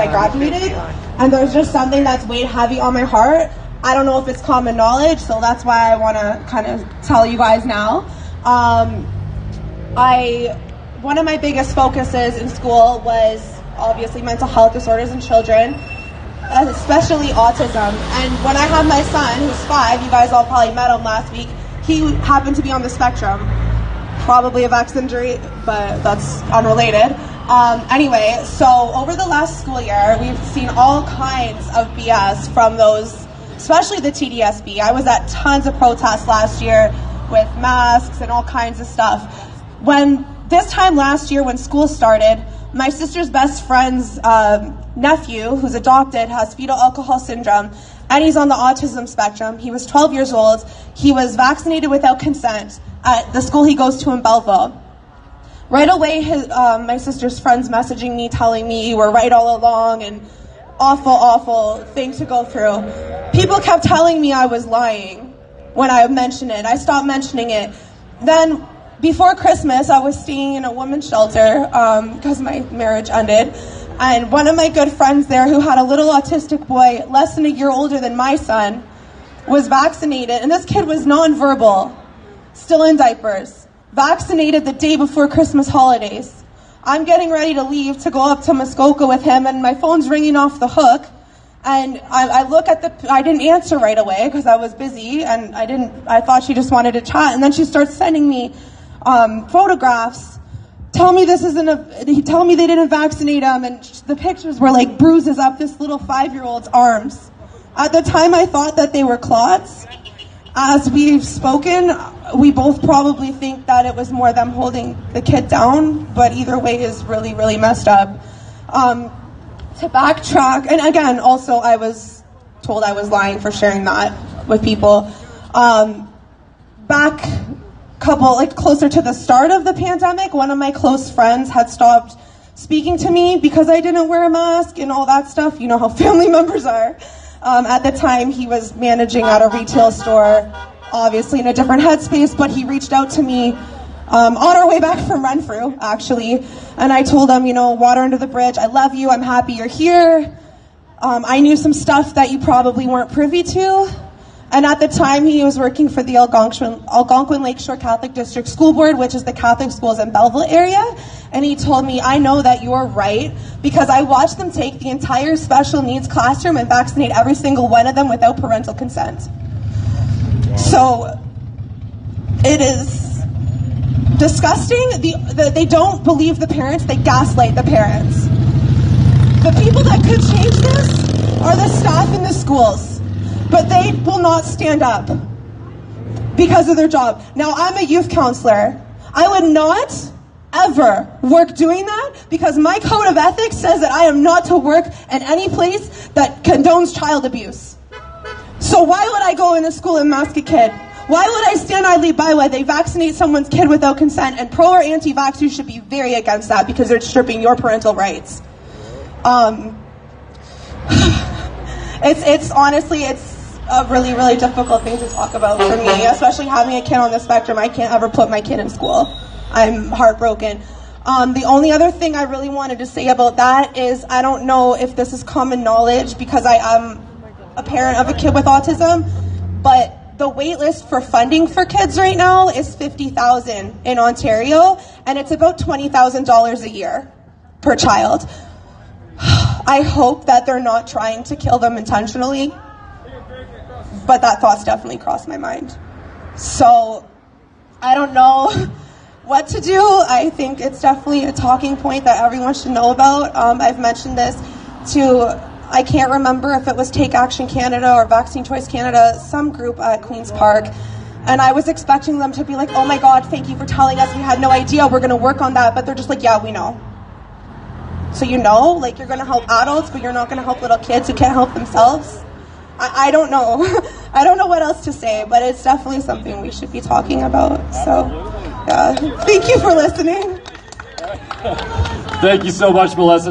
I graduated, and there's just something that's weighed heavy on my heart. I don't know if it's common knowledge, so that's why I want to kind of tell you guys now. One of my biggest focuses in school was obviously mental health disorders in children, especially autism. And when I have my son, who's 5, you guys all probably met him last week, he happened to be on the spectrum. Probably a Vex injury, but that's unrelated. Anyway, so over the last school year, we've seen all kinds of BS from those, especially the TDSB. I was at tons of protests last year with masks and all kinds of stuff. This time last year when school started, my sister's best friend's nephew, who's adopted, has fetal alcohol syndrome, and he's on the autism spectrum. He was 12 years old. He was vaccinated without consent at the school he goes to in Belleville. Right away, my sister's friend's messaging me, telling me you were right all along, and awful thing to go through. People kept telling me I was lying when I mentioned it. I stopped mentioning it. Then, before Christmas, I was staying in a women's shelter because my marriage ended. And one of my good friends there, who had a little autistic boy less than a year older than my son, was vaccinated. And this kid was nonverbal, still in diapers, vaccinated the day before Christmas holidays. I'm getting ready to leave to go up to Muskoka with him, and my phone's ringing off the hook. And I look at I didn't answer right away because I was busy, and I thought she just wanted to chat. And then she starts sending me photographs. Tell me they didn't vaccinate him, and the pictures were like bruises up this little 5-year-old's arms. At the time, I thought that they were clots. As we've spoken, we both probably think that it was more them holding the kid down, but either way is really, really messed up. To backtrack, and again, also I was told I was lying for sharing that with people. Closer to the start of the pandemic, one of my close friends had stopped speaking to me because I didn't wear a mask and all that stuff. You know how family members are. At the time, he was managing at a retail store, obviously in a different headspace, but he reached out to me on our way back from Renfrew, actually, and I told him, water under the bridge, I love you, I'm happy you're here. I knew some stuff that you probably weren't privy to, and at the time he was working for the Algonquin Lakeshore Catholic District School Board, which is the Catholic schools in Belleville area, and he told me, I know that you're right, because I watched them take the entire special needs classroom and vaccinate every single one of them without parental consent. So, it is disgusting. They don't believe the parents, they gaslight the parents. The people that could change this are the staff in the schools, but they will not stand up because of their job. Now, I'm a youth counselor. I would not ever work doing that because my code of ethics says that I am not to work in any place that condones child abuse. So why would I go in a school and mask a kid? Why would I stand idly by while they vaccinate someone's kid without consent? And pro or anti-vaxxers should be very against that because they're stripping your parental rights. It's honestly a really, really difficult thing to talk about for me, especially having a kid on the spectrum. I can't ever put my kid in school. I'm heartbroken. The only other thing I really wanted to say about that is I don't know if this is common knowledge because I am a parent of a kid with autism, but the wait list for funding for kids right now is $50,000 in Ontario, and it's about $20,000 a year per child. I hope that they're not trying to kill them intentionally, but that thought's definitely crossed my mind. So, I don't know what to do. I think it's definitely a talking point that everyone should know about. I've mentioned this to, I can't remember if it was Take Action Canada or Vaccine Choice Canada, some group at Queen's Park, and I was expecting them to be like, oh my God, thank you for telling us, we had no idea, we're going to work on that, but they're just like, yeah, we know. So you're going to help adults, but you're not going to help little kids who can't help themselves? I don't know. I don't know what else to say, but it's definitely something we should be talking about. So, yeah. Thank you for listening. Thank you so much, Melissa.